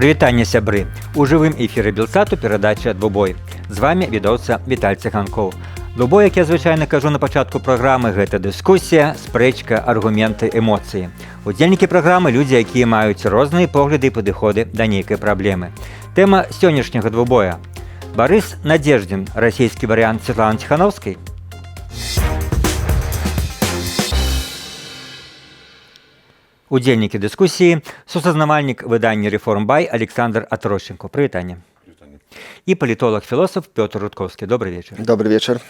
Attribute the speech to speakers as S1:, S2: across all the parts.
S1: Прывітанне, сябры! У жывым эфіры Белсату перадача «Двубой». З вами ведоўца Віталь Ціханкоў. Двубой, як я звычайна кажу на пачатку праграмы, гэта дыскусія, спрэчка, аргументы, эмоцыі. Удзельнікі праграмы – людзі, якія маюць розныя погляды і падыходы да нейкай праблемы. Тэма сённяшняга двубоя. Барыс Надеждин, расійскі варыянт Светланы Ціхановскай. Удзельнікі дыскусіі – сусазнавальнік выдання «Реформбай» Александр Атрощенко. Прывітанне. И политолог-философ Петр Рудковский. Добрый вечер.
S2: Добрый вечер.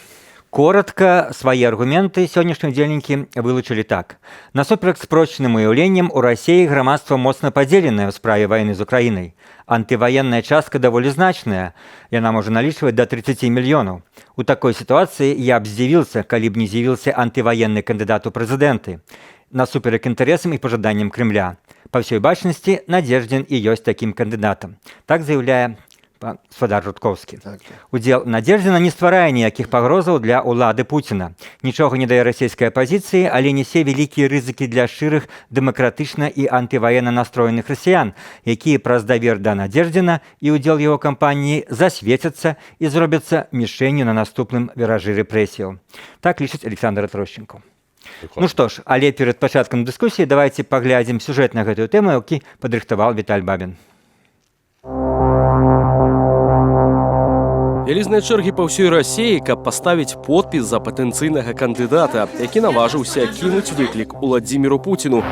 S1: Коротко свои аргументы сённяшнія удзельнікі вылучылі так. Насуперак спрочным уяўленням, у России грамадства моцна падзеленае ў справе вайны з Украінай. Антываенная частка даволі значная, яна можа налічваць до 30 мільёнаў. У такой сітуацыі я б здзівіўся, калі б не з'явіўся антываенны кандыдат у прэзідэнты, насуперак інтарэсам і пажаданням Кремля. Па ўсёй бачнасці, Надеждин і ёсць такім кандыдатам. Так заяўляе Сфадар Рудковскі. Удзел Надеждина не стварае ніякіх пагрозаў для ўлады Пуціна. Нічога не дае расійскай апазіцыі, але несе вялікія рызыкі для шчырых, дэмакратычна і антываенна настроеных расіян, якія праз давер да Надеждина і ўдзел яго кампаніі засвецяцца і зробяцца мішэнню на наступным віражы рэпрэсіяў. Так лічыць Александр Атрощенко. Ну што ж, але перад пачаткам дыскусіі давайце паглядзім сюжэт на гэтую тэму, які падрыхтаваў Віталь Бабін.
S3: Вялізныя чэргі па ўсёй Расіі, каб паставіць подпіс за патэнцыйнага кандыдата, які наважыўся кінуць выклік Уладзіміру Пуціну.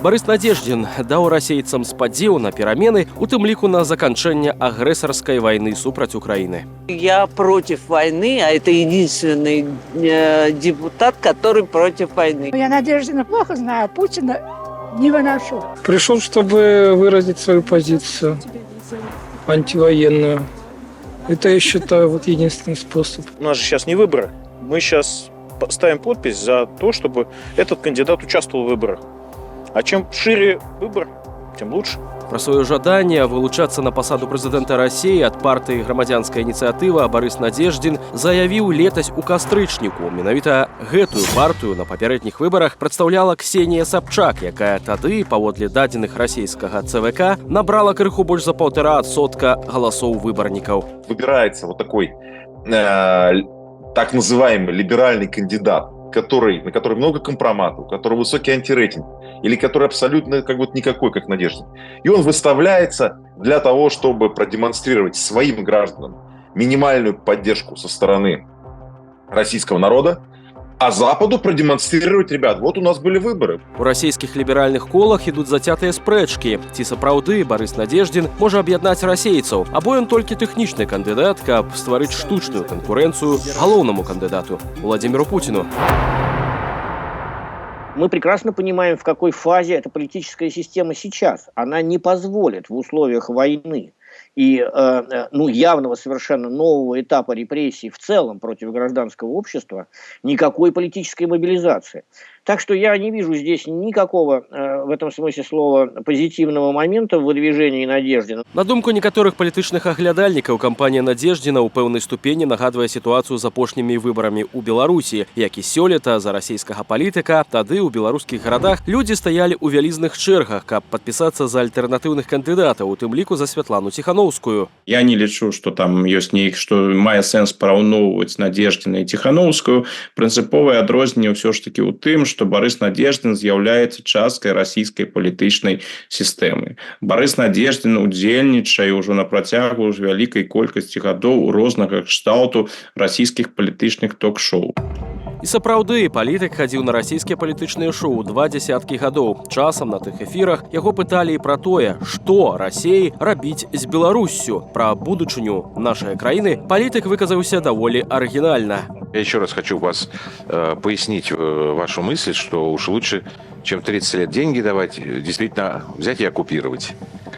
S3: Барыс Надеждин даў расейцам спадзеў на перамены, у тым ліку на заканчэнне агрэсарскай вайны супраць Украины.
S4: Я против войны, а это единственный депутат, который против войны.
S5: Я Надеждина плохо знаю, Путина не выношу.
S6: Пришел, чтобы выразить свою позицию антивоенную. Это, я считаю, вот единственный способ.
S7: У нас же сейчас не выборы. Мы сейчас ставим подпись за то, чтобы этот кандидат участвовал в выборах. А чем шире выбор, тем лучше.
S3: Пра сваё жаданне вылучацца на пасаду прэзідэнта Расіі ад партыі «Грамадзянская ініцыятыва» Барыс Надеждин заявіў летась у кастрычніку. Менавіта гэтую партыю на папярэдніх выбарах прадстаўляла Ксенія Сабчак, якая тады, паводле дадзеных расійскага ЦВК, набрала крыху больш за 1,5% галасоў выбарнікаў.
S8: Выбирается вот такой так называемый либеральный кандидат, на который много компроматов, у которого высокий антирейтинг, или который абсолютно никакой, как Надежда. И он выставляется для того, чтобы продемонстрировать своим гражданам минимальную поддержку со стороны российского народа, а Западу продемонстрировать, ребят, вот у нас были выборы.
S3: У расійскіх ліберальных колах ідуць зацятыя спрэчкі. Ці сапраўды Барыс Надеждин можа аб'яднаць расейцаў, або ён толькі тэхнічны кандыдат, каб стварыць штучную канкурэнцыю галоўнаму кандыдату Владимиру Путину.
S9: Мы прекрасно понимаем, в какой фазе эта политическая система сейчас. Она не позволит в условиях войны и явного совершенно нового этапа репрессий в целом против гражданского общества никакой политической мобилизации. Так что я не вижу здесь никакого, в этом смысле слова, позитивного момента в выдвижении Надеждина.
S3: На думку некаторых палітычных аглядальнікаў, кампанія Надеждина ў пэўнай ступені нагадвае сітуацыю з апошнімі выбарамі ў Беларусі, як і сёлета за расійскага палітыка. Тады ў беларускіх гарадах людзі стаялі ў вялізных чэргах, каб падпісацца за альтэрнатыўных кандыдатаў, у тым ліку за Святлану Ціхановскую.
S10: Я не лічу, што там ёсць што мае сэнс параўноўваць Надеждина і Ціхановскую. Прынцыповае адрозненне ўсё ж такі ў тым, што Барыс Надеждин з'яўляецца часткай расійскай палітычнай сістэмы. Барыс Надеждин удзельнічае ўжо на працягу вялікай колькасці гадоў у рознага кшталту расійскіх палітычных ток-шоу.
S3: І сапраўды, палітык хадзіў на расійскія палітычныя шоу 20 гадоў. Часам на тых эфірах яго пыталі і пра тое, што Расіі рабіць з Беларуссю. Пра будучыню нашай краіны палітык выказаўся даволі арыгінальна.
S11: Я еще раз хочу вас пояснить вашу мысль, что уж лучше, чем 30 лет деньги давать, действительно взять и оккупировать.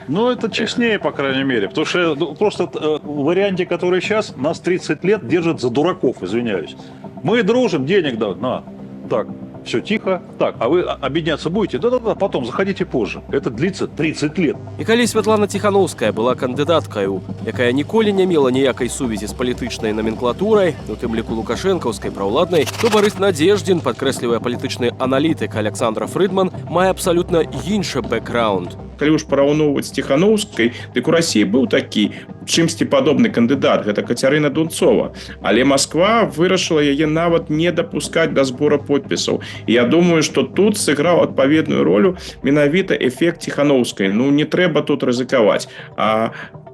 S12: Ну, это честнее, по крайней мере. Потому что просто в варианте, который сейчас, нас 30 лет держат за дураков, извиняюсь. Мы дружим, денег да, на. Так, все тихо. Так, а вы объединяться будете? Да-да-да, потом, заходите позже. Это длится 30 лет.
S3: І калі Святлана Ціхановская была кандыдаткаю, якая ніколі не мела ніякай сувязі з палітычнай номенклатурай, у тым ліку лукашэнкаўскай праўладнай, то Барыс Надеждин, падкрэслівае палітычны аналітык Александра Фрыдман, мае абсалютна іншы бэкграунд.
S10: калі ўж параўноўваць з Ціханаўскай, дык у Расіі быў такі чымсьці падобны кандыдат, гэта Кацярына Дунцова. Але Масква вырашыла яе нават не дапускаць да збора подпісаў. І я думаю, што тут сыграў адпаведную ролю менавіта эфект Ціханаўскай. Ну, не трэба тут рызыкаваць.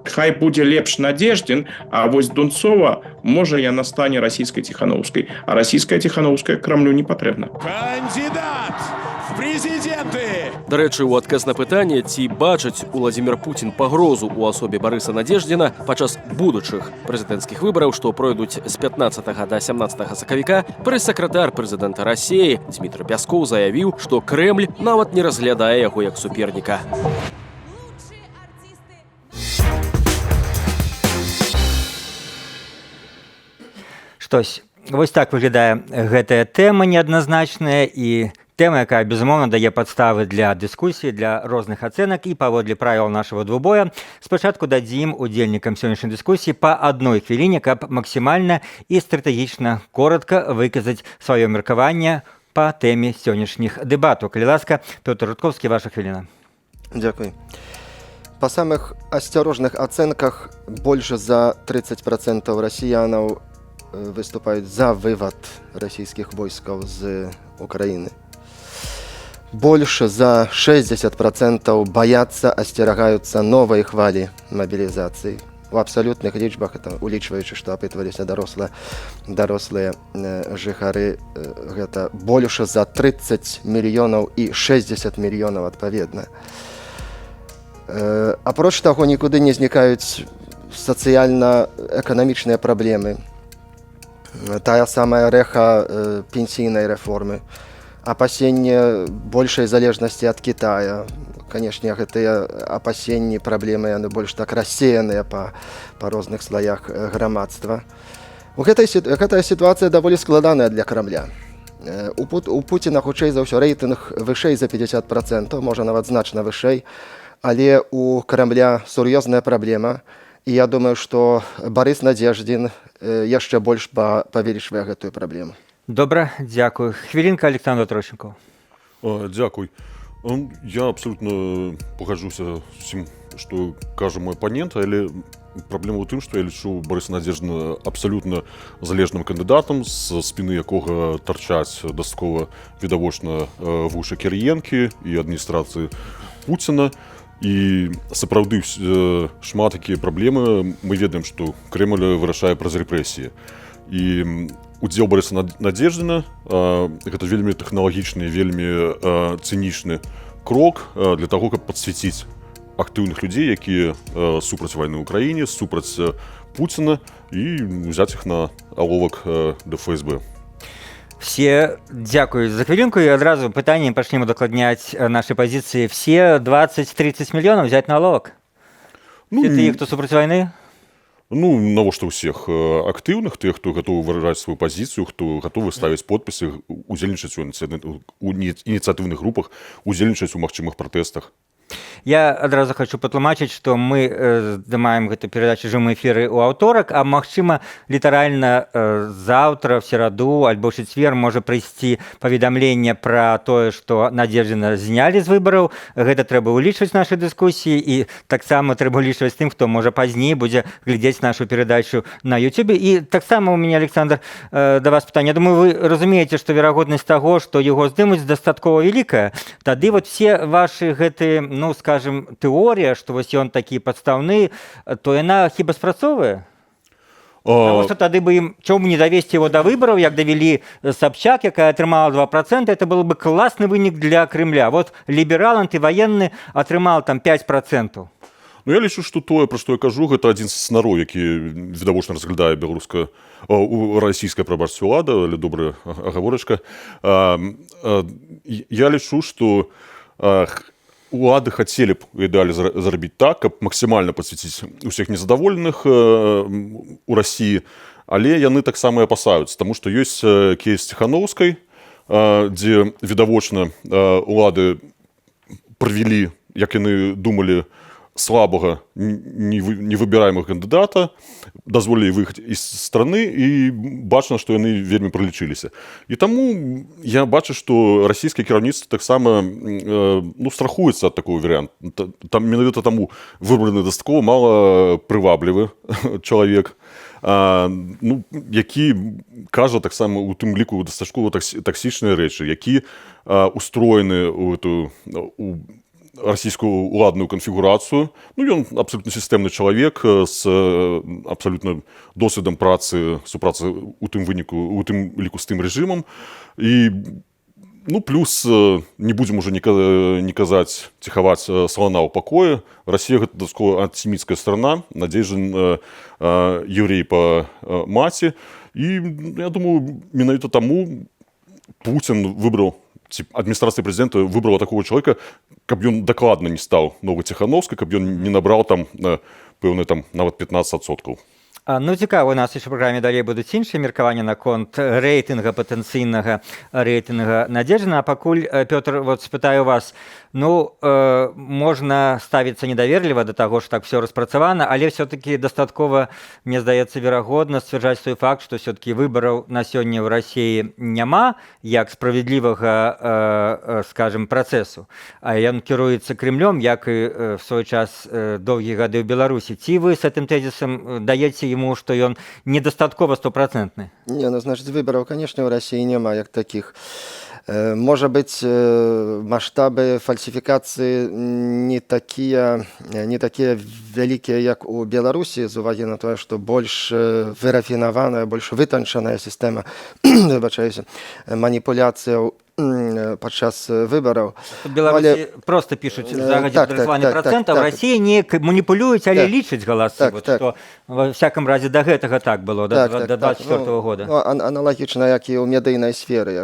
S10: Хай будзе лепш Надеждин, а вось Дунцова, можа, яна стане расійскай Ціханаўскай. А расійская Ціханаўская Крамлю не патрэбна.
S2: Кандидат в президенты!
S3: Дарэчы, у адказ на пытанне, ці бачыць Уладзімір Пуцін пагрозу ў асобе Барыса Надеждина падчас будучых прэзідэнцкіх выбараў, што пройдуць з 15 да 17 сакавіка, прэс-сакратар прэзідэнта Расіі Дмітрый Пяскоў заявіў, што Крэмль нават не разглядае яго як суперніка.
S1: Штось, вось так выглядае гэтая тэма неадназначная і тэма, якая, безумоўна, дае падставы для дыскусіі, для розных ацэнак і паводле правіл нашага двубоя. Спачатку дадзім удзельнікам сённяшняй дыскусіі па адной хвіліне, каб максімальна і стратэгічна коратка выказаць сваё меркаванне па тэме сённяшніх дэбатаў. Калі ласка, Пётр Рудковскі, ваша хвіліна.
S13: Дякую. Па самых асцярожных ацэнках больш за 30% расіянаў выступаюць за вывад расійскіх войскаў з Украіны. Больш за 60% баяцца, асцерагаюцца новай хвалі мабілізацыі. У абсалютных лічбах, это улічваючы, што апытваліся дарослыя жыхары, гэта больш за 30 мільёнаў і 60 мільёнаў адпаведна. Апроч таго, нікуды не знікаюць сацыяльна-эканамічныя праблемы. Тая самая рэха пенсійнай рэформы, апасенне большай залежнасці ад Китая. Канешне, гэтыя апасенні, праблемы, яны больш так рассеяныя па розных слаях грамадства. Гэтая сітуацыя даволі складаная для Крамля. У Пуціна, хутчэй за ўсё, рэйтынг вышэй за 50%, можа нават значна вышэй, але у Крамля сур'ёзная праблема. І я думаю, што Барыс Надеждин яшчэ больш павелічвае гэтую праблему.
S1: Добра, дзякую. Хвілінка, Александр Трощенков.
S14: Дзякуй. Я абсолютно пагаджуся з усім, што кажа мой апанент, але праблема ў тым, што я лічу Барыса Надеждина абсалютна залежным кандыдатам, з спіны якога тарчаць дастаткова відавочна вушы Кірыенкі і адміністрацыі Пуціна. І сапраўды шмат такія праблемы. Мы ведаем, што Крэмль вырашае праз рэпрэсіі. І удзел Барыса Надеждина гэта вельмі тэхналагічны, вельмі цынічны крок для таго, каб падсвяціць актыўных людзей, якія супраць вайны ў краіне, супраць Пуціна, і ўзяць іх на аловак да ФСБ.
S1: Все, дзякую за хвілінку, і адразу пытаннем пачнем удакладняць нашы пазіцыі. Все 20-30 мільёнаў взять на лог? Ці тыя, хто супраць вайны?
S14: Ну, навошта ўсіх актыўных, тых, хто гатовы выражаць сваю пазіцыю, хто гатовы ставіць подпісы, удзельнічаць у ініцыятыўных групах, удзельнічаць у магчымых пратэстах.
S1: Я адразу хочу патлумачыць, што мы здымаем гэту перадачу жывым эфіры ў аўторак, а магчыма, літаральна заўтра, в сераду альбо ў чацвер можа прыйсці паведамленне пра тое, што Надеждина знялі з выбараў. Гэта трэба ўлічваць нашай дыскусіі, і таксама трэба ўлічваць тым, хто можа пазней будзе глядзець нашу перадачу на YouTube. І таксама у мяне, Александр, да вас пытанне. Я думаю, вы разумееце, што верагоднасць таго, што яго здымуць, дастаткова вялікая. Тады вот все вашы гэтыя, ну, скажем, тэорія, што вось ён такі падстаўны, то яна хіба спрацоўвае? Потому что тады бы ім, чому не давесці его до выборов, як давели Собчак, якая атрымала 2%, это был бы классный вынік для Кремля. Вот либерал антивоенны атрымал там 5%.
S14: Ну, я лічу, што тое, пра што я кажу, гэта адзін з сцэнароў, які відавочна разглядае расійская, прабачце, ўлада, але добрая агаворачка. Я лічу, што улады хацелі б у ідэале зарабіць так, каб максімальна падсвяціць усіх незадаволеных у Расіі, але яны таксама і апасаюцца, таму што ёсць кейс Ціханаўскай, дзе відавочна улады правялі, як яны думалі, слабага невыбіраемых кандыдата дазволілі выехаць з страны і бачна, што яны вельмі пралічыліся. І таму я бачу, што расійскае кіраўніцтва таксама страхуецца ад такого варыянта. Там менавіта таму выбраны дастаткова мала прываблівы чалавек, які кажа таксама у тым ліку дастаткова таксічныя рэчы, які устроены у расійскую уладную канфігурацыю. Ён абсолютно сістэмны чалавек з абсолютно досведам працы, супрацы у тым ліку з тым рэжымам. І плюс, не будзем уже не казаць, ціхаваць слана ў пакоі. Расія гэта дастаткова антисемітская страна, Надзеждин еврей па маці. І я думаю, менавіта таму Путін выбраў, адміністрацыя прэзідэнта выбрала такого чалавека, каб ён дакладна не стаў новай Ціхановскай, каб ён не набраў там пэўна нават 15%.
S1: Цікава, у нас яшчэ ў праграме далей будуць іншыя меркаванні наконт рэйтынга, патэнцыйнага рэйтынга Надзеждина. А пакуль, Пётр, спытаю вас, можна ставіцца недаверліва да таго, што так все распрацавана, але все-таки дастаткова, мне здаецца, верагодна сцвярджаць той факт, што все-таки выбараў на сёння ў Расіі няма як справядлівага, скажем, працэсу. А ён кіруецца Крэмлём, як і в свой час доўгія гады ў Беларусі. Ці вы з гэтым тэзісам даеце ему, что он недостатково стопроцентный?
S13: Не, значит, выборов, конечно, в России нема як таких. Может быть, масштабы фальсификации не такие великие, как у Беларуси, з уваги на то, что больше вырафинованная, больше вытонченная система манипуляций падчас выбораў.
S1: В Беларусі просто пишуць загадзя падрыхтаваны працэнт, а ў Расіі не маніпулююць, але лічаць галасы. Што ва всяком разе да гэтага так было, да 24 года.
S13: Аналагічна, як і ў медыйнай сферы.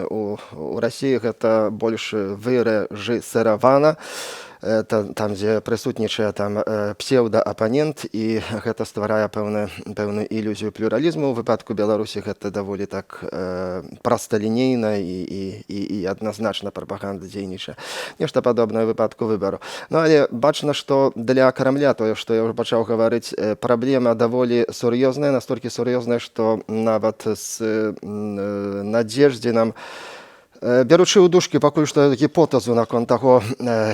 S13: У Расіі гэта больш вырэжысыравана. Там, дзе прысутнічае псеўдаапанент, і гэта стварае пэўную ілюзію плюралізму. У выпадку Беларусі гэта даволі так прасталінейна і адназначна прапаганда дзейнічае. Нешта падобнае ў выпадку выбару. Але бачна, што для Крамля, тое, што я ўжо пачаў гаварыць, праблема даволі сур'ёзная, настолькі сур'ёзная, што нават з Надзеждзінам, беручы ў дужкі пакуль што гіпотэзу наконт таго,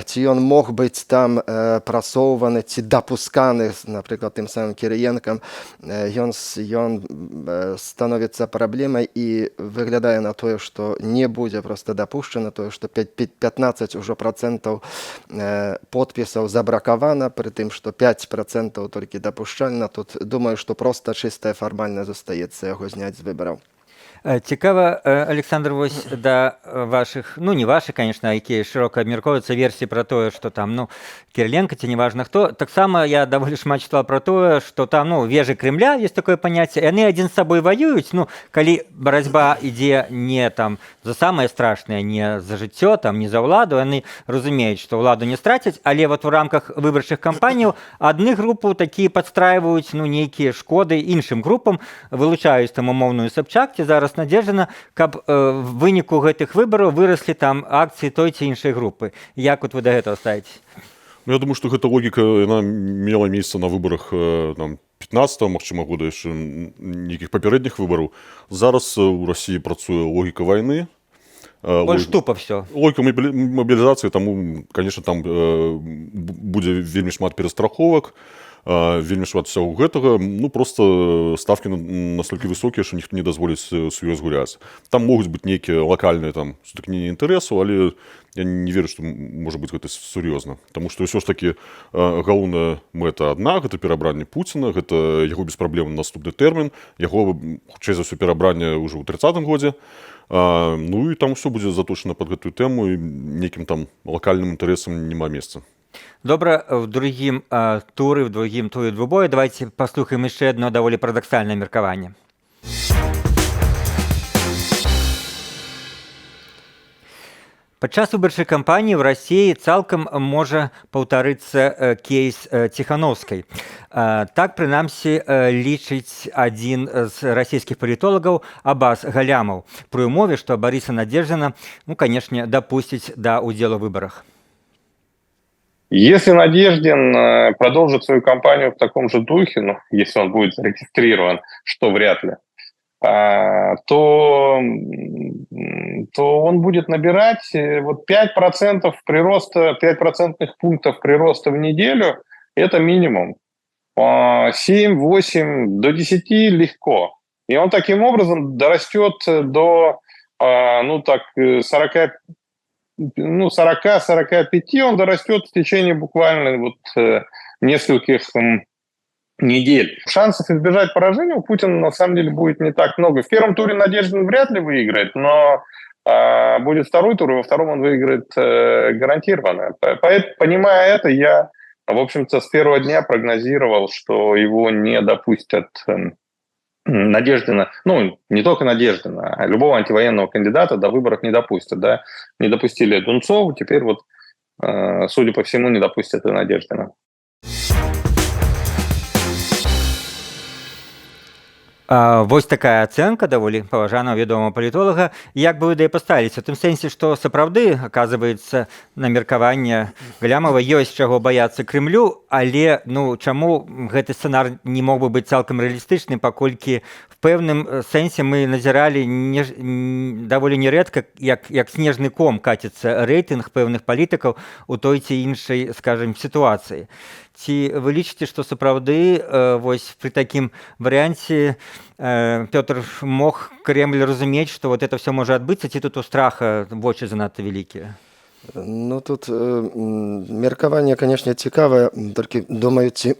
S13: ці ён мог быць там прасоўваны, ці дапусканы, напрыклад, тым самым Кірыенкам, ён становіцца праблемай і выглядае на тое, што не будзе проста дапушчана, тое, што 15% ўжо процентаў подпісаў забракавана, пры тым, што 5% толькі дапушчальна. Тут думаю, што проста чыстая фармальна застаецца яго зняць з выбараў.
S1: Цікава, Александр, вось да вашых, не вашых, конечно, якія шырока абмяркоўваюцца версіі пра тое, што там, Кириленко, ці неважна хто. Таксама я даволі шмат чытал пра тое, што там, вежы Кремля, есть такое паняцце, яны адзін з сабой ваююць, калі барацьба ідзе не там за самае страшнае, не за жыццё, там, не за ўладу, яны разумеюць, што ўладу не страцяць, але вот у рамках выбарчых кампаніяў адны групу такія падстрайваюць, нейкія шкоды іншым групам, вылучаюць там умоўную Собчак, ці зараз Надзеждина, каб в выніку гэтых выбараў выраслі там акцыі той ці іншай групы. Як вот вы да гэтага ставіцеся?
S14: Я думаю, што гэта логіка, яна мела месца на выбарах 15-го, магчыма, года яшчэ нейкіх папярэдніх выбараў. Зараз у Расіі працуе логіка вайны.
S1: Больш тупа все.
S14: Логіка мобілізацыі, таму, конечно, там будзе вельмі шмат перастраховак, вельмі шмат всяго гэтага, просто ставкі настолькі высокія, што ніхто не дазволіць сувязь гуляць. Там могуць быць нейкія лакальныя сутыкненні інтарэсу, але я не веру, што можа быць гэта сур'ёзна. Таму што ўсё ж такі галоўная мэта адна, гэта перабранне Пуціна, гэта яго беспраблемны наступны тэрмін, яго, хутчэй за ўсё, перабранне ўжо ў 30-м годзе. І там усё будзе заточана пад гэтую тэму, і нейкім там лакальным інтарэсам няма месца.
S1: Добра, в другім туры, в другім туры двубоя давайте паслухаем яшчэ одно даволі парадаксальнае меркаванне. Падчас выбарчай кампаніі ў Расіі цалкам можа паўтарыцца кейс Ціхановскай. Так, прынамсі, лічыць адзін з расійскіх палітолагаў Аббас Галямаў, пры ўмове, што Барыса Надзеждина, канешне, дапусціць да ўдзелу ў выбарах.
S15: Если Надеждин продолжит свою кампанию в таком же духе, ну, если он будет зарегистрирован, что вряд ли, то он будет набирать вот 5% прироста, 5 процентных пунктов прироста в неделю, это минимум. 7, 8, до 10 легко. И он таким образом дорастет до 40-45, он дорастет в течение буквально нескольких недель. Шансов избежать поражения у Путина на самом деле будет не так много. В первом туре Надеждин вряд ли выиграет, но будет второй тур, и во втором он выиграет гарантированно. Понимая это, я, в общем-то, с первого дня прогнозировал, что его не допустят Надеждина, ну, не только Надеждина, а любого антивоенного кандидата до выборов не допустят. Да? Не допустили Дунцову, теперь вот, судя по всему, не допустят и Надеждина.
S1: Вось такая ацэнка даволі паважанага вядомага палітолага. Як бы вы да і паставіліся? У тым сэнсе, што сапраўды, аказваецца, на меркаванне Галямова ёсць чаго баяцца Крымлю, але чаму гэты сцэнар не мог бы быць цалкам рэалістычны, паколькі в пэўным сэнсе мы назіралі даволі нярэдка, як снежны ком каціцца рэйтынг пэўных палітыкаў у той ці іншай, скажем, сітуацыі. Ці вы лічыце, што сапраўды вось пры такім варыянце Пётр мог Кремль разумець, што вот это все можа адбыцца, ці тут у страха вочы занадта вялікія?
S13: Ну, тут меркаванне, канешне, цікавае, толькі думаю, ці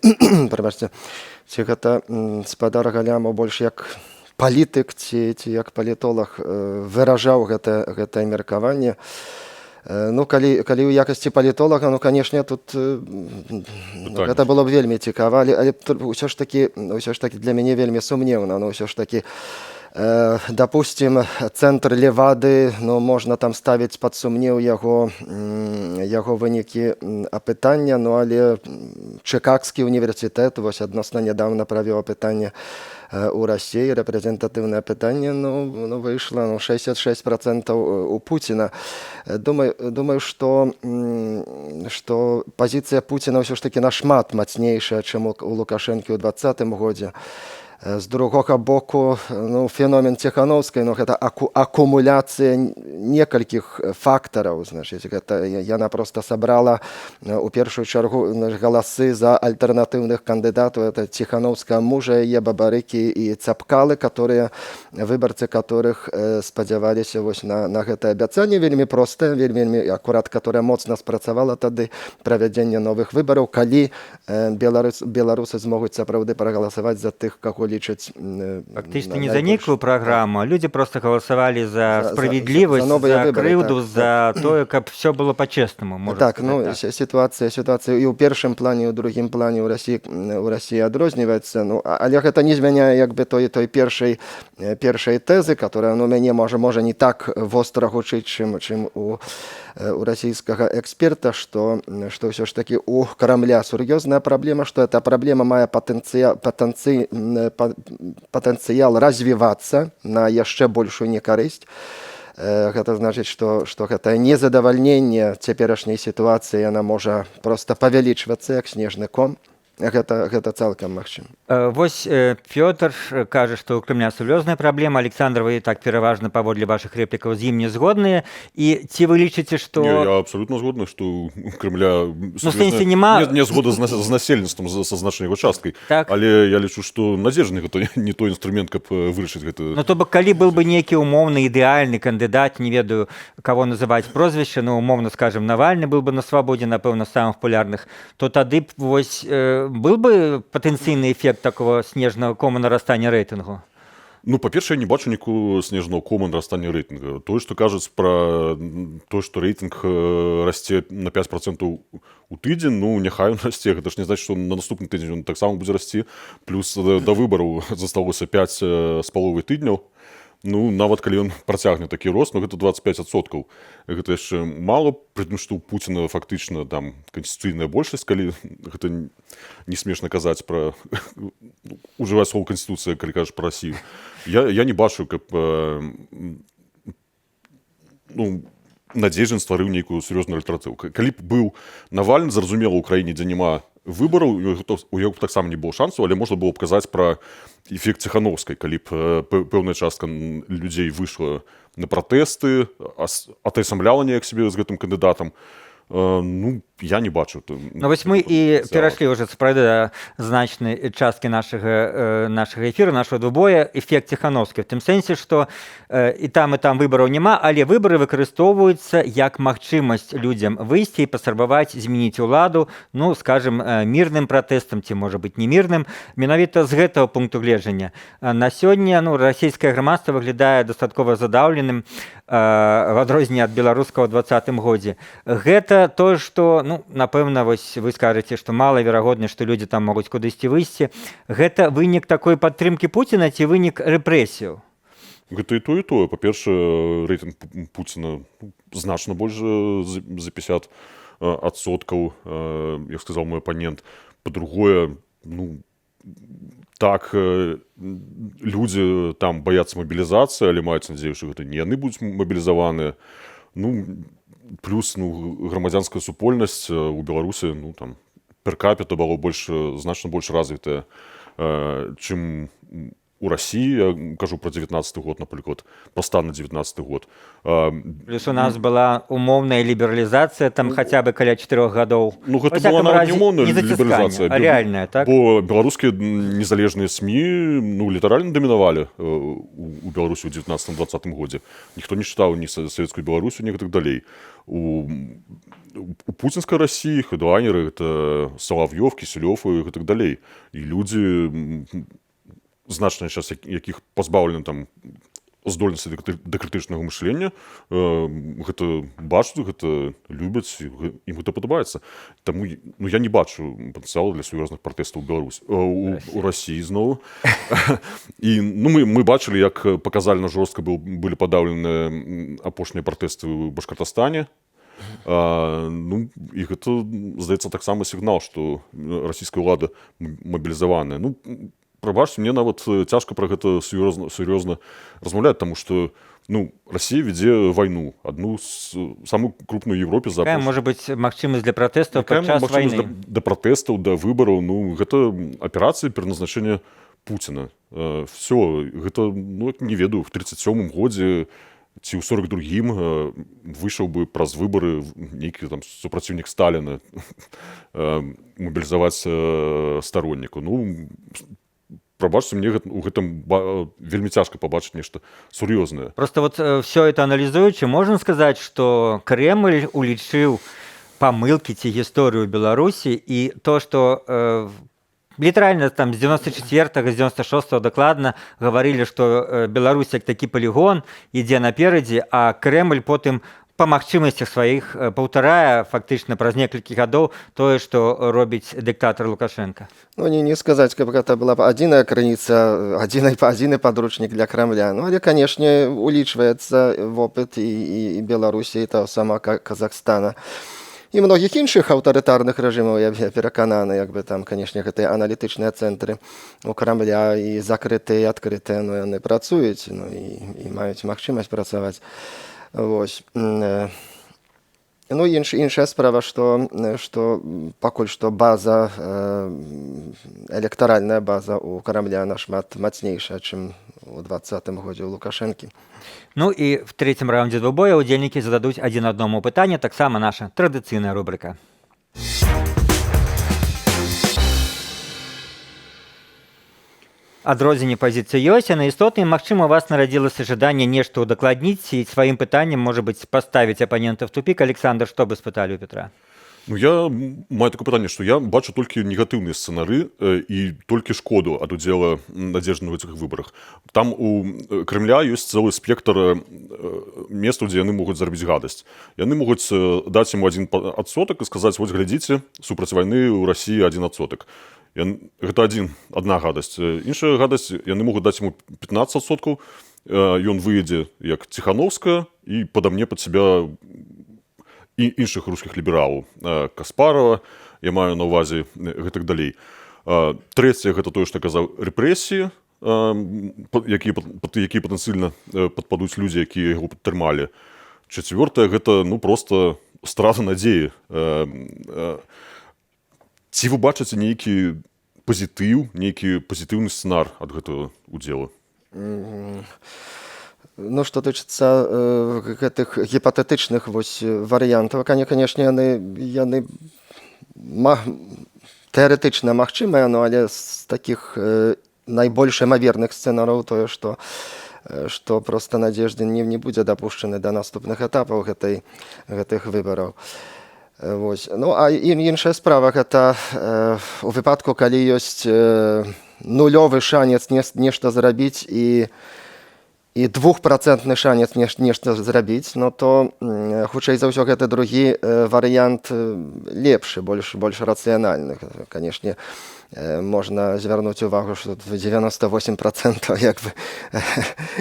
S13: гэта спадар Галямаў больш як палітык, ці як палітолаг выражаў гэтае меркаванне. Ну, калі ў якасці палітолага, канешне, тут гэта было б вельмі цікава, але ўсё ж такі для мяне вельмі сумнеўна, ўсё ж такі допустим, цэнтр Левады, можна там ставіць пад сумнеў яго вынікі апытання, але Чыкагскі універсітэт вось адносна нядаўна правёў апытанне у России, рэпрэзентатыўнае апытанне, выйшла 66% у Пуціна. Думаю, што пазіцыя Пуціна ўсё ж такі нашмат мацнейшая, чым у Лукашэнкі ў 2020 годзе. З другога боку, феномен Ціхановскай, гэта акумуляцыя некалькіх фактараў, яна проста сабрала у першую чаргу галасы за альтэрнатыўных кандыдатаў, это Ціхановская мужа, яе бабарыкі і цапкалы, выбарцы которых спадзяваліся на гэтае абяцанне вельмі простае, вельмі акурат, которое моцна спрацавала тады правядзенне новых выбараў, калі беларусы змогуць сапраўды прагаласаваць за тых, каго лічаць
S1: фактычна не за нейкую праграму, а людзі проста галасавалі за справядлівасць, за крыўду, за тое, каб все было па-чэснаму.
S13: Так, сітуацыя і ў першым плане, і ў другім плане ў Расіі адрозніваецца, але гэта не змяняе як бы той першай тэзы, которая мяне можа не так востра гучыць, чым у расійскага эксперта, што ўсё ж такі у Крамля сур'ёзная праблема, што эта праблема мае патэнцыял развівацца на яшчэ большую некарысць. Гэта значыць, што гэтае незадавальненне цяперашняй сітуацыі, яна можа проста павялічвацца як снежны ком. Гэта цалкам магчыма.
S1: Вось Пётр кажа, што ў Крымля сур'ёзная праблема. Александр, вы так пераважна паводле вашых рэплікаў з ім не згодныя. І ці вы лічыце, што...
S14: Я абсолютно згодны, што у Крымля не згода з насельніцтвам са значнай яго часткай. Але я лічу, што Надеждин гэта не той інструмент, каб вырашыць гэта.
S1: То бок, калі был бы нейкі умоўны ідэальны кандыдат, не ведаю, каго называць прозвішча, умоўна скажем, Навальны был бы на свабодзе, напэўна, з самых популярных, то тады б вось был бы патэнцыйны эфект такого снежного кома нарастання рэйтынгу?
S14: Па-першае, я не бачу нікую снежного кома нарастання рэйтынга. Тое, што кажуць пра то, што рэйтынг расце на 5% у тыдзень, няхай он расце. Гэта ж не значыць, што на наступны тыдзень он таксама будзе расці. Плюс да выбараў засталося 5,5 тыдняў. Нават калі ён працягне такі рост, гэта 25%. Гэта яшчэ мала, пры тым, што у Пуціна фактычна там канстытуцыйная большасць, калі гэта не смешна казаць пра ужываць слово канстытуцыя, калі кажаш пра Расію. Я не бачу, каб Надзеждзін стварыў нейкую сур'ёзную альтэрнатыву. Калі б быў Навальны, зразумела, ў краіне, дзе няма выбараў, у яго таксама не было шансаў, але можна было б казаць пра эфект Ціхановскай, калі б пэўная частка людзей выйшла на пратэсты, атаясамляла неяк сябе з гэтым кандыдатам. Ну, я не бачу.
S1: Ну, вось мы і перайшлі ўжо сапраўды да значнай часткі нашага эфіру, нашага двубоя, эфект Ціхановскай, в тым сэнсе, што і там выбараў няма, але выбары выкарыстоўваюцца як магчымасць людзям выйсці і паспрабаваць змяніць уладу, ну, скажем, мірным пратэстам ці, можа быць, немірным. Менавіта з гэтага пункту гледжання. На сёння расійскае грамадства выглядае дастаткова задаўленым, в адрозненне ад беларускага ў 2020 годзе. Гэта тое, што, ну, напэўна, вось вы скажаце, што малаверагодна, што людзі там могуць кудысьці выйсці. Гэта вынік такой падтрымкі Пуціна ці вынік рэпрэсіяў?
S14: Гэта і тое. Па-першае, рэйтынг Пуціна значна больш за 50%, як сказаў мой апанент. Па-другое, ну, так, людзі там баяцца мабілізацыі, але маюць надзею, што гэта не яны будуць мабілізаваныя. Ну, плюс, грамадзянская супольнасць у Беларусі, ну, там, перкапіта была значна больш развітая, чым у России, я кажу про 19 год, например, по стану 19 год.
S1: Плюс у нас была умовная либерализация, там хотя бы каля 4 годов.
S14: Ну, это была нават не умовная либерализация,
S1: а реальная, так?
S14: Бо белорусские незалежные СМИ, ну, литерально доминовали у Беларуси в 19-20 году. Никто не считал ни Советскую Белоруссию, ни так далее. У путинской России хедлайнеры — это Соловьев, Киселев и так далее. И люди, значная часть якіх пазбаўлены там здольнасці да крытычнага мышлення, гэта бачаць, гэта любяць, ім гэта падабаецца. Таму я не бачу патэнцыялу для сур'ёзных пратэстаў у Расіі зноў. І мы бачылі, як паказальна жорстка былі падаўлены апошнія пратэсты ў Башкартастане. Ну, і гэта, здаецца, таксама сігнал, што расійская ўлада мабілізаваная. Ну, прабачце, мне нават цяжка пра гэта сур'ёзна размаўляць, таму што, ну, Расія вядзе вайну, адну з самую крупную ў Европе за...
S1: Какая можа быць магчымасць для пратэстаў падчас вайны?
S14: Да пратэстаў, да выбараў, ну, гэта аперацыі пераназначэння Пуціна. Всё, гэта, ну, не ведаю, в 37-м годзе ці ў 42-м выйшаў бы праз выбары нейкі там супраціўнік Сталіна мабілізаваць старонніку. Ну, прабачце, мне у гэтым вельмі цяжка пабачыць нешта сур'ёзнае.
S1: Просто вот все это аналізуючы, можна сказаць, што Крэмль улічыў памылкі ці гісторыю Беларусі і то, што літаральна там з 94-го, з 96-го дакладна гаварылі, што Беларусь як такі палігон ідзе наперадзе, а Крэмль потым па магчымасцях сваіх паўтарае фактычна праз некалькі гадоў тое, што робіць дыктатар Лукашенко.
S13: Ну, не сказать, как это была одна граница, один подручник для Кремля. Ну, але, конечно, уличивается в опыт и Беларуси, и того самого Казахстана. І многіх іншых аўтарытарных рэжымаў, я перакананы, як бы там, канешне, гэтыя аналітычныя цэнтры у Крамля і закрытыя, і адкрытыя, ну, яны працуюць, ну, і маюць магчымасць працаваць. Вось. Ну, іншая справа, што пакуль што база, электаральная база у Крамля нашмат мацнейшая, чым у 20-м годзе у Лукашэнкі.
S1: Ну і в третьем раунде двубоя удзельнікі зададуць адзін аднаму пытанне, таксама наша традыцыйная рубрика. Адрозненне пазіцыі ёсць, а на істотнай, магчыма, у вас нарадзілася жаданне нешта ўдакладніць і сваім пытаннем, можа быць, паставіць апанента в тупик. Александр, што бы спыталі у Петра?
S14: Ну, я маю такое пытанне, што я бачу толькі негатыўныя сцэнары і толькі шкоду ад удзела Надзеждзіна ў гэтых выбарах. Там у Крэмля ёсць цэлы спектр месцаў, дзе яны могуць зрабіць гадасць. Яны могуць даць яму 1% і сказаць: вось глядзіце, супраць вайны ў Расіі 1%. Гэта адна гадасць. Іншая гадасць, яны могуць даць яму 15%, ён выедзе як Ціхановская і падамне пад сябе і іншых рускіх лібералаў, Каспарова, я маю на ўвазе, гэтак далей. Трэцяе, гэта тое, што казаў, рэпрэсіі, якія патэнцыйна падпадуць людзі, якія яго падтрымалі. Чацвёртае гэта ну просто страта надзеі. Ці вы бачыце нейкі пазітыў, нейкі пазітыўны сцэнар ад гэтага удзелу?
S13: Ну, што тычыцца гэтых гіпатэтычных варыянтаў, канешне, яны тэарэтычна магчымыя, але з такіх найбольш імаверных сцэнараў тое, што проста Надзеждзін не будзе дапушчаны да наступных этапаў гэтых выбараў. Ну, а іншая справа гэта у выпадку, калі ёсць нулёвы шанец нешта зрабіць і 2% шанец нешта зрабіць, ну то хутчэй за ўсё гэты другі варыянт лепшы, больш рацыянальны. Канешне, можна звярнуць увагу, што 98% як бы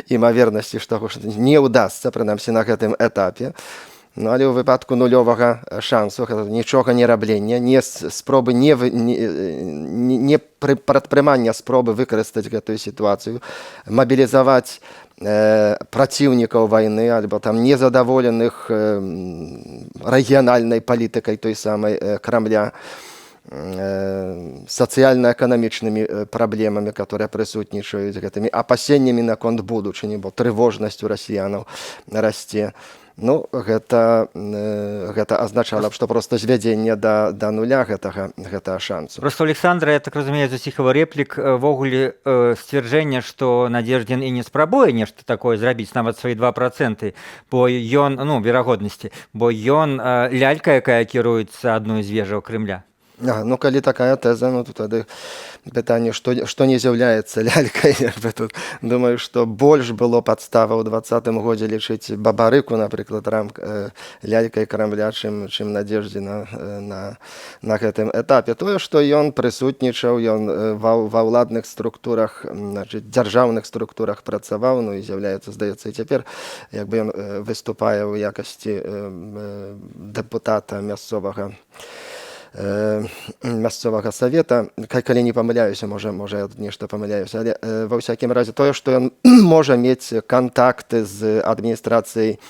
S13: імавернасці, што не ўдасца, прынамсі на гэтым этапе. Ну, але ў выпадку нулёвага шансу нічога не раблення, не спробы не прадпрымання спробы выкарыстаць гэтую сітуацыю, мабілізаваць праціўнікаў вайны альбо там незадаволеных рэгіянальнай палітыкай той самай Крамля, сацыяльна-эканамічнымі праблемамі, которые прысутнічаюць, гэтымі апасеннямі наконт будучыні, бо трывожнасць у расіянаў расце. Ну, гэта азначала б, што проста звядзенне да нуля гэтага шансу.
S1: Просто Александра, я так разумею, з усіх яго рэплік ввогуле сцвярджэнне, што Надзеждзін і не спрабуе нешта такое зрабіць, нават свае 2%, бо ён, ну, верагоднасці, бо ён лялька, якая кіруецца адной з вежаў Крымля.
S13: Ну, калі такая тэза, ну, то тады пытанне, што не з'яўляецца лялькай. Тут думаю, што больш было падстава ў 2020 годзе лічыць Бабарыку, напрыклад, лялькай Крамля, чым Надзеждзіна на гэтым этапе. Тое, што ён прысутнічаў, ён ва ўладных структурах, дзяржаўных структурах працаваў, ну і з'яўляецца, здаецца, і цяпер, як бы ён выступае ў якасці дэпутата мясцовага савета, калі не памыляюся, можа я нешта памыляюся, але ва ўсякім разе тое, што ён можа мець кантакты з адміністрацыяй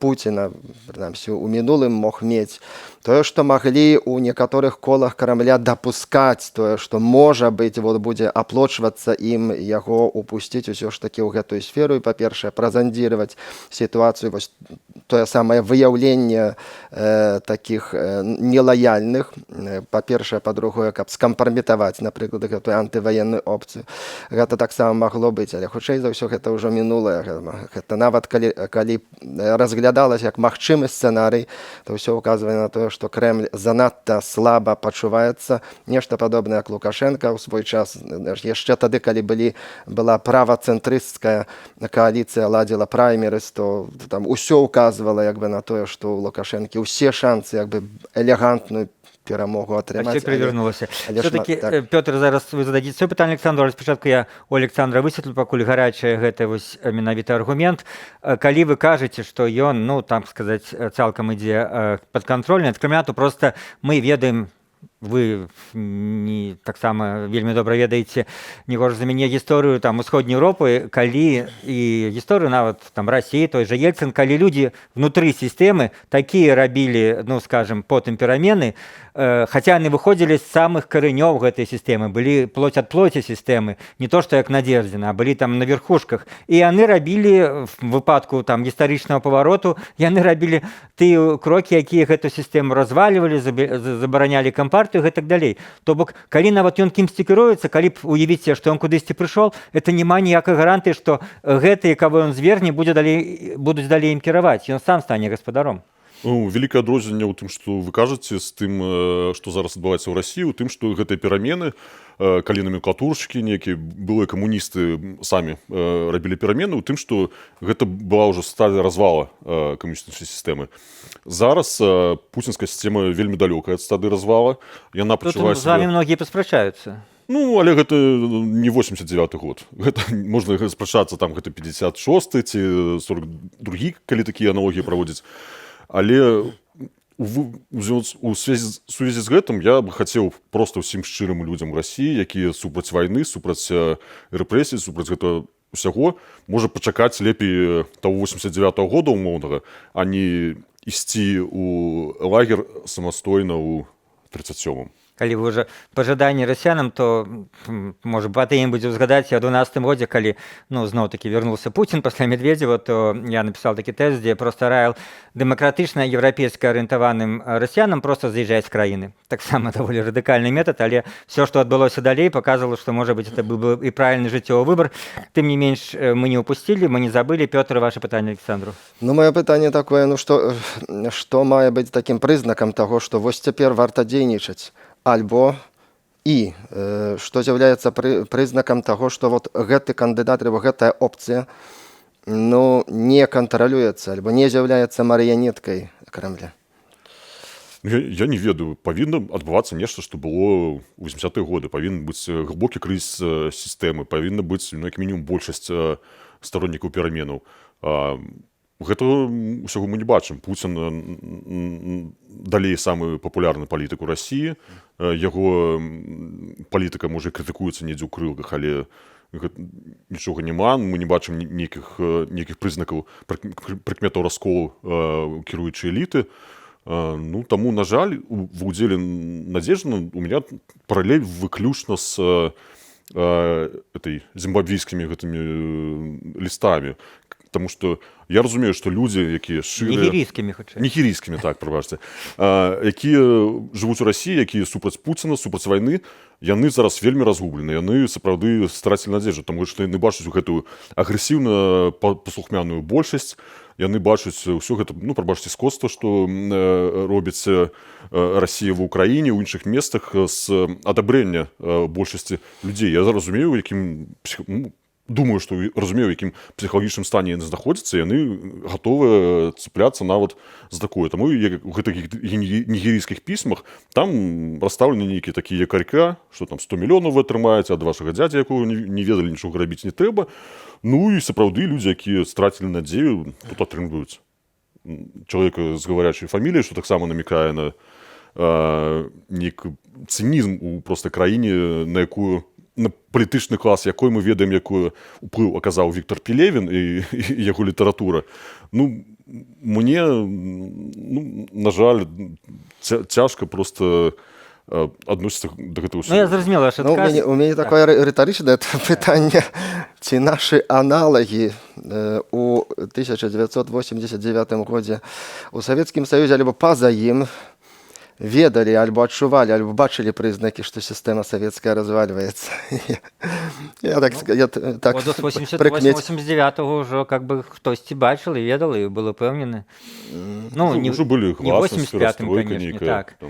S13: Пуціна, прынамсі у мінулым мог мець, тое, што маглі ў некаторых колах Крамля дапускаць тое, што можа быць будзе аплочвацца ім яго упусціць усё ж такі ў гэтую сферу і, па-першае, празандзіраваць сітуацыю, вось тое самае выяўленне такіх нелаяльных, па-першае, па-другое, каб скампраметаваць, напрыклад, гэтую антываенную опцыю. Гэта таксама магло быць, але хутчэй за ўсё гэта ўжо мінулае. Гэта нават калі разглядалася як магчымы сцэнарый, то ўсё указвае на тое, што Крэмль занадта слаба пачуваецца. Нешта падобнае, як Лукашенка ў свой час, яшчэ тады, калі была правацэнтрысцкая кааліцыя, ладзіла праймерыс, то там усё указвала як бы на тое, што ў Лукашэнкі ўсе шансы як бы элегантную перамогу атрымаць.
S1: Прывернулася. Все-таки, так. Пётр, зараз вы зададзіце свое пытанне Александру, але спачатку я у Александра высветлю, пакуль гарячая гэта вось менавіта аргумент. Калі вы кажаце, што ён, ну, там сказаць, цалкам ідзе падкантрольны ад Крамля, то просто мы ведаем, вы таксама вельмі добра ведаеце не горш за мяне гісторыю там усходняй Еўропы, калі і гісторыю нават там Расіі, той жа Ельцын, калі людзі внутры сістэмы такія рабілі, ну скажем, потым перамены, хаця яны выходзілі з самых карэнёў гэтай сістэмы, былі плоть ад плоці сістэмы, не то што як Надзеждзіна, а былі там на верхушках, і яны рабілі в выпадку там гістарычнага павароту, яны рабілі тыя крокі, якія гэту сістэму развальвалі, забаранялі кампартыю і так далей. То бок, калі нават ён кімсьці кіруецца, калі б уявіце, што ён кудысьці прыйшоў, это няма ніякай гарантыі, што гэтыя, каго ён зверне, будуць далей ім кіраваць, ён сам стане гаспадаром.
S14: Ну, вялікае адрозненне ў тым, што вы кажаце, з тым, што зараз адбываецца ў Расіі, у тым, што гэтыя перамены, калі номенклатуршчыкі некія, былыя камуністы самі рабілі перамены, у тым, што гэта была ўжо стадыя развала камуністычнай сістэмы. Зараз пуцінская сістэма вельмі далёкая ад стадыі развала. Яна пачувае
S1: Тут з вамі многія паспрачаюцца.
S14: Ну, але гэта не 89-й год. Гэта можна спрачацца, там гэта 56-й ці 42-й, калі такія аналогіі праводзяць. Але у сувязі з гэтым я б хацеў проста ўсім шчырым людзям у Расіі, якія супраць вайны, супраць рэпрэсій, супраць гэтага усяго можа пачакаць лепей того 89-го года умоўнага, а не ісці ў лагер самастойна ў 37-м.
S1: Калі вы ўжо пажаданні расіянам, то можа патыем будзе ўзгадаць у 12-м годзе, калі зноў-такі вярнуўся Пуцін пасля Медведзева, то я напісаў такі тэкст, дзе проста раіў дэмакратычна еўрапейска арыентаваным расіянам проста з'язджаць з краіны. Таксама даволі радыкальны метад, але все, што адбылося далей, паказвала, што можа быць это быў і правільны жыццёвы выбар. Тым не менш мы не ўпусцілі, мы не забылі. Пётр, ваше пытанне Александру.
S13: Маё пытанне такое, што мае быць такім прызнакам таго, што вось цяпер варта дзейнічаць, альбо і што з'яўляецца прызнакам таго, што вот гэты кандыдат альбо гэтая опцыя не кантралюецца альбо не з'яўляецца марыянеткай Кремля.
S14: Я не ведаю, павінна адбывацца нешта, што было ў 80-е годы, павінен быць глыбокі крызіс сістэмы, павінна быць як мінімум большасць староннікаў пераменаў. Гэтага ўсяго мы не бачым. Пуцін далей самы папулярны палітык у Расіі, яго палітыка можа крытыкуецца недзе ў крылках, але нічога няма, мы не бачым нейкіх прызнакаў прыкметаў расколу кіруючай эліты. Таму, на жаль, в удзеле Надеждина у меня параллель выключна с зімбабвійскімі гэтымі лістамі. Потому что я разумею, что люди, якія шырыя... Нігерійскімі, так, прабачце. Якія жывуць у Расіі, якія супраць Пуціна, супраць вайны, яны зараз вельмі разгублены. Яны сапраўды страцілі надзежду, таму што яны бачаць гэтую агрэсіўна паслухмяную большасць, яны бачаць ўсё гэта, прабачце, скотства, што робіць Расія ва ўкраіне, ў іншых месцах з адабрэння большасці людзей. Я разумею, якім... Думаю, што разумею, якім псіхалагічным стане яны знаходзяцца, яны гатовыя цепляцца нават за такое. Таму у гэтых нігерійскіх пісьмах там расстаўлены нейкія такія якарька, што там 100 мільёнаў вы атрымаеце ад вашага дзядзі, якога не ведалі, нічога рабіць не трэба. І сапраўды людзі, якія страцілі надзею, тут атрымліваюць чалавека з гаварячай фаміліяй, што таксама намікае на нейкі цынізм у простай краіне, на палітычны клас, якой мы ведаем, якую ўплыў аказаў Віктор Пелевін і яго літаратура. Мне, на жаль, цяжка просто адносіцца да гэтага ўсяго.
S1: Я зразумела ваш адказ.
S13: У мяне такое рытарычнае пытанне, ці нашы аналагі у 1989 годзе у Савецкім Саюзе альбо па-за ім ведалі, альбо адчувалі, альбо бачылі прызнакі, што сістэма савецкая развальваецца. Я так
S1: з 88-89-го ўжо хтосьці бачыў і ведал, і был упэўнены.
S14: Не
S1: 85-м, конечно, так.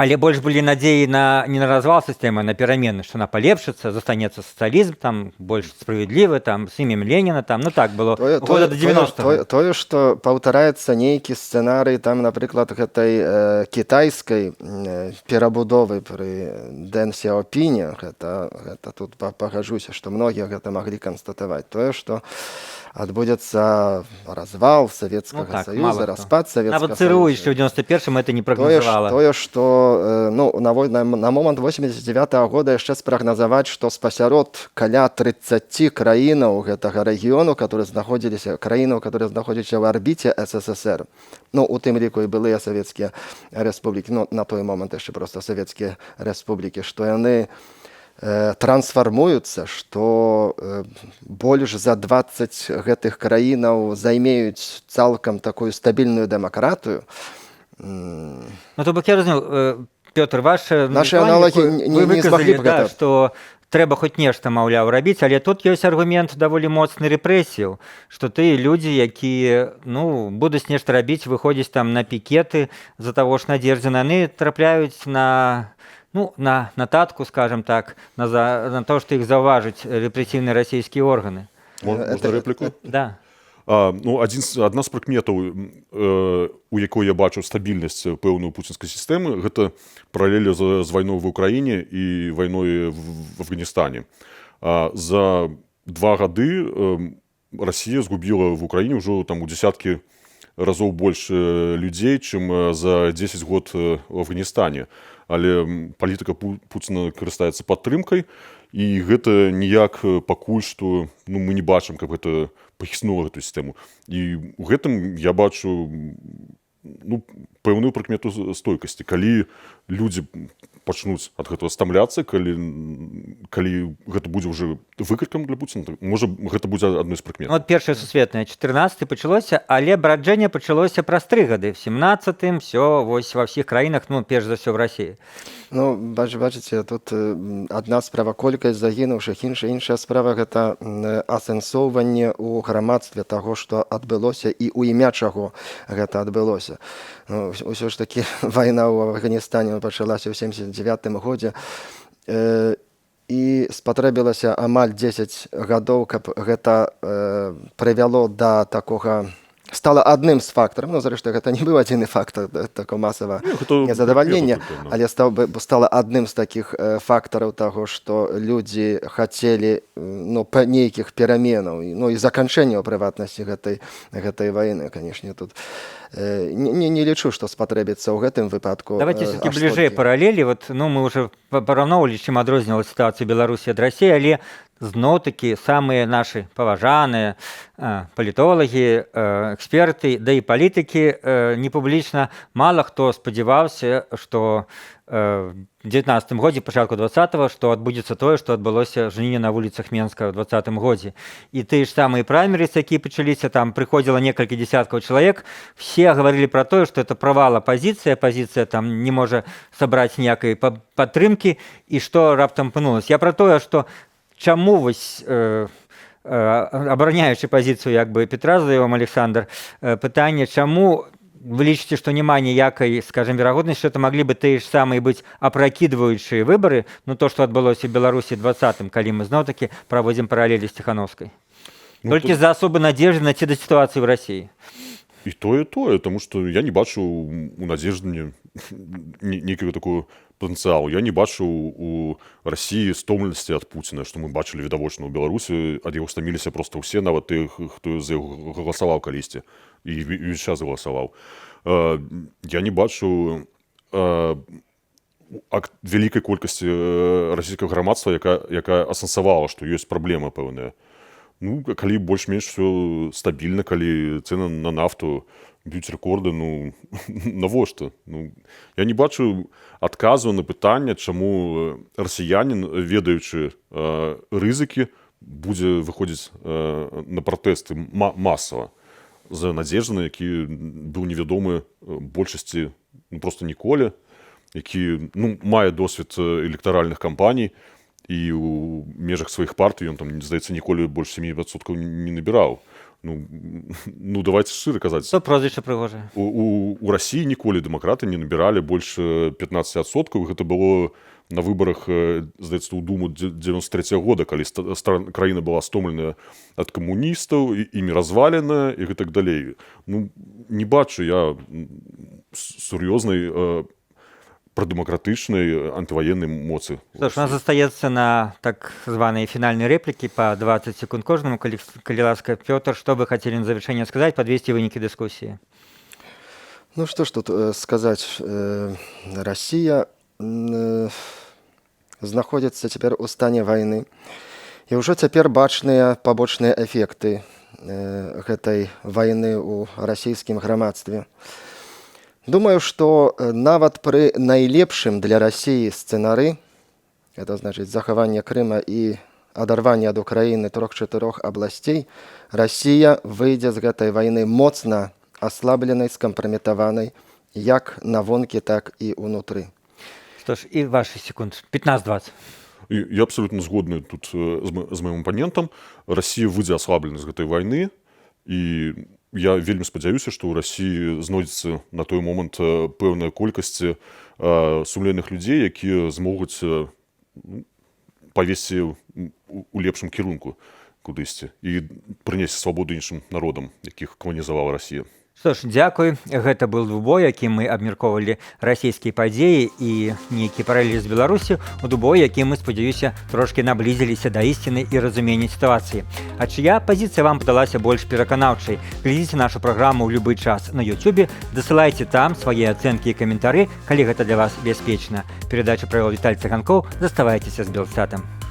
S1: Але больш былі надзеі не на развал сістэмы, а на перамены, што она палепшыцца, застанецца сацыялізм, там больш справядлівы, там з імем Леніна, там, так было года до 90-го.
S13: Тое, што паўтараецца нейкі сцэнарый, там, напрыклад, гэтай кітайскай перабудовы пры Дэн Сяопіне, гэта тут пагажуся, што многія гэта маглі канстатаваць. Тое, што адбудзецца развал Савецкага Саюза, распад Савецкага Саюза.
S1: Нават ЦРУ яшчэ ў 91-м это не прагназавала.
S13: Тое, што на момант 89-го года яшчэ спрагназаваць, што спасярод каля 30 краінаў гэтага рэгіёну, краінаў, которые знаходзяцца ў арбіце СССР, у тым ліку і былыя савецкія рэспублікі, на той момант яшчэ проста савецкія рэспублікі, што яны трансфармуюцца, што больш за 20 гэтых краінаў займеюць цалкам такую стабільную дэмакратыю.
S1: То бок я разумею, Пётр, ваши
S13: аналогі не змаглі б гэта.
S1: Што трэба хоць нешта, маўляў, рабіць, але тут ёсць аргумент даволі моцны рэпрэсіяў, што тыя людзі, якія будуць нешта рабіць, выходзіць там на пікеты з-за таго ж Надеждзіна, яны трапляюць на нататку, скажем так, на то, што іх заўважыць рэпрэсіўныя расійскія органы.
S14: Можна рэпліку?
S1: Да.
S14: Адна з прыкметаў, у якой я бачу стабільнасць пэўную пуцінскай сістэмы, гэта паралелі з вайной ва ўкраіне і вайной в Афганістане. За 2 гады Расія згубіла в Украіне ўжо у дзесяткі разоў больш людзей, чым за 10 год в Афганістане. але палітыка Пуціна карыстаецца падтрымкай, і гэта ніяк пакуль што мы не бачым, каб гэта пахіснула гэтую сістэму. І ў гэтым я бачу пэўную прыкмету стойкасці. Калі людзі пачнуць ад гэтага стамляцца, калі гэта будзе ўжо выкрыкам для Пуціна, можа, гэта будзе адной з прыкмет.
S1: От першае сусветнае, 14-й пачалося, але браджэнне пачалося праз 3 гады. В 17-м все вось ва ўсіх краінах, перш за ўсё в Расіі.
S13: Бачыце, тут адна справа колькасць загінуўшых, іншая справа гэта асэнсоўванне ў грамадстве таго, што адбылося і ў імя чаго гэта адбылося. Усё ж такі вайна ў Афганістане пачалася ў 79-м годзе і спатрэбілася амаль 10 гадоў, каб гэта прывяло да такога, стала адным з фактараў, зрэшты, гэта не быў адзіны фактар такого масавага незадавальнення, але стала адным з такіх фактараў таго, што людзі хацелі нейкіх пераменаў, і заканчэння ў прыватнасці гэтай вайны, канешне, тут не лічу, што спатрэбіцца ў гэтым выпадку.
S1: Давайте все-таки бліжэй паралелі. Мы ўжо параўноўвалі, чым адрознівала сітуацыю Беларусі ад Расіі, але зноў-такі самыя нашы паважаныя палітолагі, эксперты, да і палітыкі непублічна, мала хто спадзяваўся, што в 19 годзе, пачатку 20-го, што адбудзецца тое, што адбылося жніўня на вуліцах Менска ў 20-м годзе. І тыя ж самыя праймерысы, якія пачаліся, там прыходзіла некалькі дзесяткаў чалавек, все гаварылі пра тое, што это правал апазіцыя, апазіцыя там не можа сабраць ніякай падтрымкі, і што раптам апынулася. Я пра тое, што чаму вось абараняючы пазіцыю Петра, задае вам Александр, пытанне, чаму вы лічыце, што няма ніякай, скажем, верагоднасці, што это маглі бы тыя ж самыя быць апракідваючыя выбары, то, што адбылося ў Беларусі 20-м, калі мы зноў-такі праводзім паралелі з Ціханаўскай. Толькі з-за асобы Надзеждзіна ці да сітуацыі ў Расіі?
S14: І тое, таму што я не бачу у Надзеждзіне нейкага такого патэнцыялу. Я не бачу у Расіі стомленасці ад Пуціна, што мы бачылі відавочна ў Беларусі, ад яго стаміліся проста ўсе, нават тых, хто за яго галасаваў калісьці і ўвесь час галасаваў. Я не бачу вялікай колькасці расійскага грамадства, якая асэнсавала, што ёсць праблема пэўная. Калі больш-менш все стабільна, калі цэны на нафту б'юць рэкорды, навошта? Я не бачу адказу на пытанне, чаму расіянін, ведаючы рызыкі, будзе выходзіць на пратэсты масава за Надзеждзіна, які быў невядомы большасці проста ніколі, які мае досвед электаральных кампаній, і ў межах сваіх партый ён, здаецца, ніколі больш 7% не набіраў. Давайте шчыра казаць.
S1: Што прозвішча прыгожае?
S14: У Расіі ніколі дэмакраты не набіралі больш 15%. Гэта было на выбарах, здаецца, у Думу 93-го года, калі краіна была стомленая ад камуністаў, імі развалена і гэтак далей. Не бачу я сур'ёзнай прадэмакратычнай антываеннай моцы.
S1: Што ж, у нас застаецца на так званыя фінальныя рэплікі па 20 секунд кожнаму. Калі ласка, Пётр, што вы хацелі на завяршэнне сказаць, падвесці вынікі дыскусіі?
S13: Што ж тут сказаць? Расія знаходзіцца цяпер у стане вайны. І ўжо цяпер бачныя пабочныя эфекты гэтай вайны ў расійскім грамадстве. Думаю, што нават пры найлепшым для Расіі сцэнары, это значыць захаванне Крыма і адарванне ад Украіны 3-4 абласцей, Расія выйдзе з гэтай вайны моцна аслабленай, скампраметаванай, як на вонкі, так і ўнутры.
S1: Што ж, і вашы секунд, 15-20.
S14: Я абсолютно згодны тут з маім апанентам. Расія выйдзе аслабленай з гэтай вайны, і я вельмі спадзяюся, што ў Расіі знойдзецца на той момант пэўная колькасць сумленных людзей, якія змогуць павесці у лепшым кірунку кудысьці і прынесці свабоду іншым народам, якіх каланізавала Расія.
S1: Што ж, дзякуй. Гэта был двубой, якім мы абмяркоўвалі расійскія падзеі і нейкі паралелі з Беларусю, у двубой, якім мы, спадзяюся, трошкі наблізіліся да ісціны і разумення сітуацыі. А чыя пазіцыя вам падалася больш пераканаўчай? Глядзіце нашу праграму ў любы час на YouTube, дасылайце там свае ацэнкі і каментары, калі гэта для вас бяспечна. Перадачу правіў Віталь Цыганкоў. Заставайцеся з Белстатам.